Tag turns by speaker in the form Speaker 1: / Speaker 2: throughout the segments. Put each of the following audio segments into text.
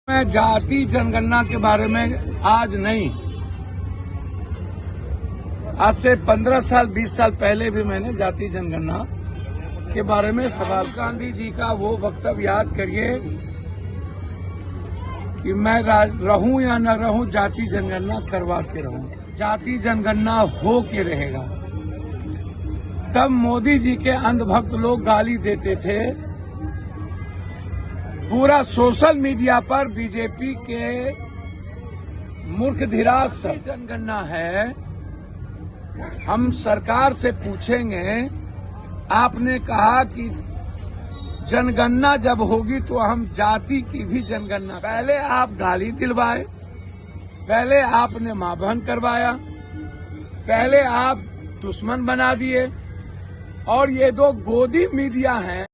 Speaker 1: मैं जाति जनगणना के बारे में आज नहीं, आज से 15 साल 20 साल पहले भी मैंने जाति जनगणना के बारे में सवाल। गांधी जी का वो वक्तव्य याद करिए कि मैं रहूं या न रहूं, जाति जनगणना करवा के रहूं। जाति जनगणना हो के रहेगा। तब मोदी जी के अंधभक्त लोग गाली देते थे। पूरा सोशल मीडिया पर बीजेपी के मूर्ख धीराज सब जनगणना है। हम सरकार से पूछेंगे, आपने कहा कि जनगणना जब होगी तो हम जाति की भी जनगणना। पहले आप गाली दिलवाए, पहले आपने मां बहन करवाया, पहले आप दुश्मन बना दिए, और ये दो गोदी मीडिया हैं।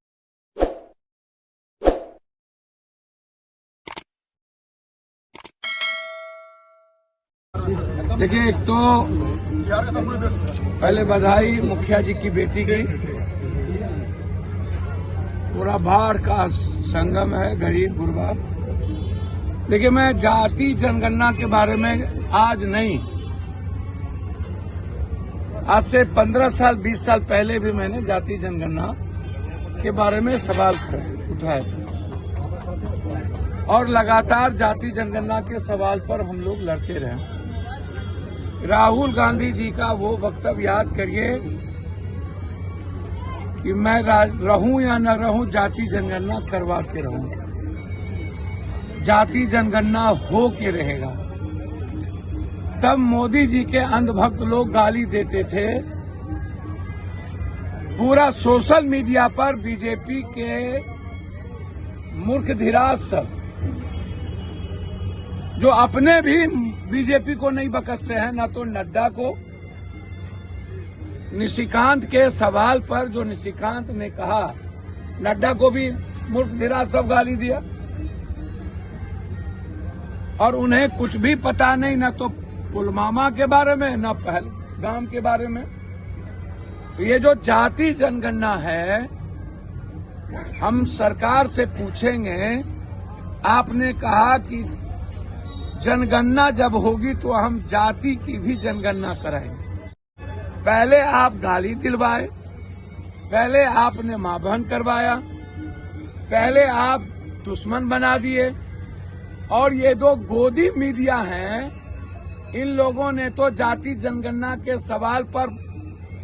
Speaker 1: देखिए, एक तो पहले बधाई मुखिया जी की बेटी की। पूरा बाढ़ का संगम है, गरीब गुरबा। देखिए, मैं जाति जनगणना के बारे में आज नहीं, आज से 15 साल 20 साल पहले भी मैंने जाति जनगणना के बारे में सवाल उठाए थे, और लगातार जाति जनगणना के सवाल पर हम लोग लड़ते रहे। राहुल गांधी जी का वो वक्तव्य याद करिए कि मैं रहूं या न रहूं, जाति जनगणना करवा के रहूं। जाति जनगणना हो के रहेगा। तब मोदी जी के अंधभक्त लोग गाली देते थे। पूरा सोशल मीडिया पर बीजेपी के मूर्ख धीराज सब, जो अपने भी बीजेपी को नहीं बकसते हैं, न तो नड्डा को। निशिकांत के सवाल पर जो निशिकांत ने कहा, नड्डा को भी मूर्ख धीराज सब गाली दिया, और उन्हें कुछ भी पता नहीं, न तो पुलवामा के बारे में, न पहलगाम के बारे में। ये जो जाति जनगणना है, हम सरकार से पूछेंगे, आपने कहा कि जनगणना जब होगी तो हम जाति की भी जनगणना कराएंगे। पहले आप गाली दिलवाए, पहले आपने मां बहन करवाया, पहले आप दुश्मन बना दिए, और ये दो गोदी मीडिया हैं। इन लोगों ने तो जाति जनगणना के सवाल पर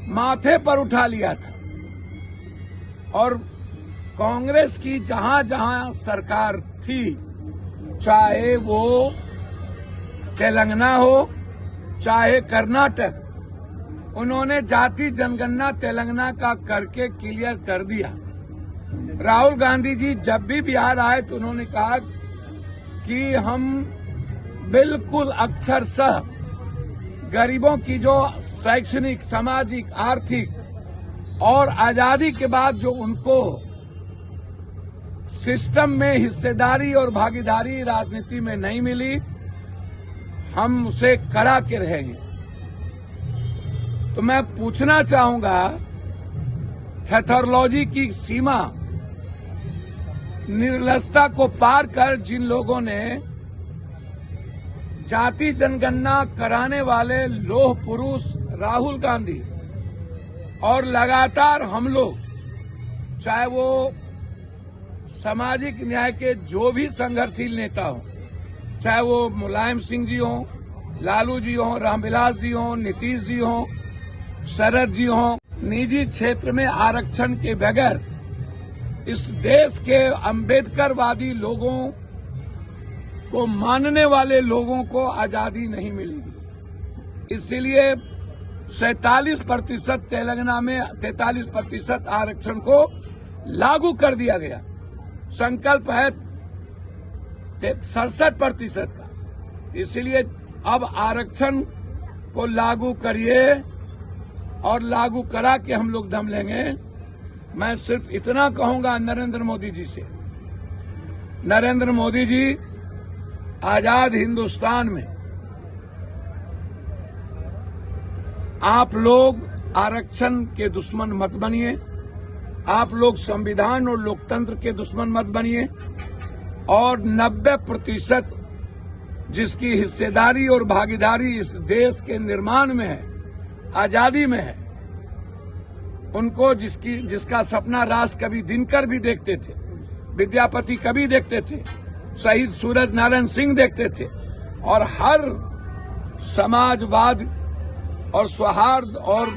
Speaker 1: माथे पर उठा लिया था, और कांग्रेस की जहां जहां सरकार थी, चाहे वो तेलंगाना हो चाहे कर्नाटक, उन्होंने जाति जनगणना तेलंगाना का करके क्लियर कर दिया। राहुल गांधी जी जब भी बिहार आए तो उन्होंने कहा कि हम बिल्कुल अक्षरशः गरीबों की जो शैक्षणिक, सामाजिक, आर्थिक और आजादी के बाद जो उनको सिस्टम में हिस्सेदारी और भागीदारी राजनीति में नहीं मिली, हम उसे करा के रहेंगे। तो मैं पूछना चाहूंगा, पैथोलॉजी की सीमा, निर्लजता को पार कर जिन लोगों ने जाति जनगणना कराने वाले लोह पुरुष राहुल गांधी, और लगातार हम लोग, चाहे वो सामाजिक न्याय के जो भी संघर्षशील नेता हो, चाहे वो मुलायम सिंह जी हों, लालू जी हों, रामविलास जी हों, नीतीश जी हों, शरद जी हों, निजी क्षेत्र में आरक्षण के बगैर इस देश के अम्बेडकरवादी लोगों को मानने वाले लोगों को आजादी नहीं मिलेगी। इसलिए 47% तेलंगाना में 43% आरक्षण को लागू कर दिया गया। संकल्प है 67% का। इसलिए अब आरक्षण को लागू करिए, और लागू करा के हम लोग दम लेंगे। मैं सिर्फ इतना कहूंगा नरेंद्र मोदी जी से, नरेंद्र मोदी जी, आजाद हिंदुस्तान में आप लोग आरक्षण के दुश्मन मत बनिए, आप लोग संविधान और लोकतंत्र के दुश्मन मत बनिए, और 90% जिसकी हिस्सेदारी और भागीदारी इस देश के निर्माण में है, आजादी में है, उनको जिसका सपना राष्ट्र कवि दिनकर भी देखते थे, विद्यापति कवि देखते थे, शहीद सूरज नारायण सिंह देखते थे, और हर समाजवाद और सौहार्द और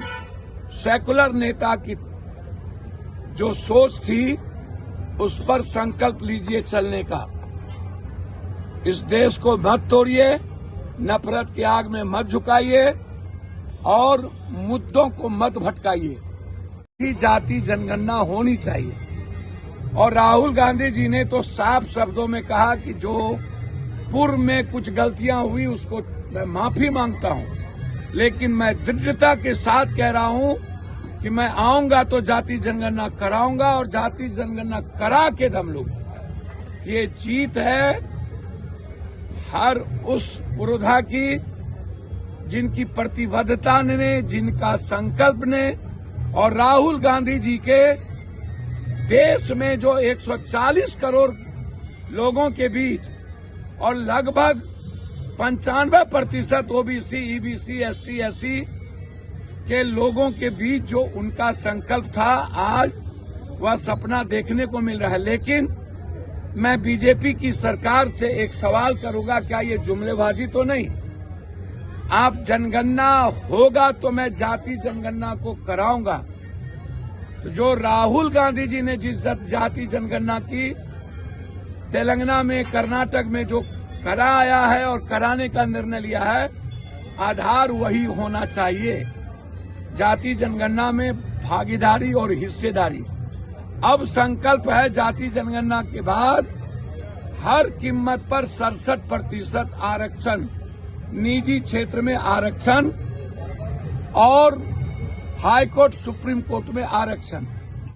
Speaker 1: सेकुलर नेता की जो सोच थी, उस पर संकल्प लीजिए चलने का। इस देश को मत तोड़िए, नफरत की आग में मत झुकाइए और मुद्दों को मत भटकाइए। जाति जनगणना होनी चाहिए। और राहुल गांधी जी ने तो साफ शब्दों में कहा कि जो पूर्व में कुछ गलतियां हुई उसको मैं माफी मांगता हूं, लेकिन मैं दृढ़ता के साथ कह रहा हूं कि मैं आऊंगा तो जाति जनगणना कराऊंगा, और जाति जनगणना करा के हम लोग ये जीत है हर उस पुरोधा की जिनकी प्रतिबद्धता ने, जिनका संकल्प ने, और राहुल गांधी जी के देश में जो 140 करोड़ लोगों के बीच और लगभग 95% ओबीसी, ईबीसी, एसटी, एससी के लोगों के बीच जो उनका संकल्प था, आज वह सपना देखने को मिल रहा है। लेकिन मैं बीजेपी की सरकार से एक सवाल करूंगा, क्या ये जुमलेबाजी तो नहीं? आप जनगणना होगा तो मैं जाति जनगणना को कराऊंगा। तो जो राहुल गांधी जी ने जिस जाति जनगणना की तेलंगाना में, कर्नाटक में जो कराया है और कराने का निर्णय लिया है, आधार वही होना चाहिए। जाति जनगणना में भागीदारी और हिस्सेदारी। अब संकल्प है जाति जनगणना के बाद हर कीमत पर 67% आरक्षण, निजी क्षेत्र में आरक्षण और हाईकोर्ट सुप्रीम कोर्ट में आरक्षण।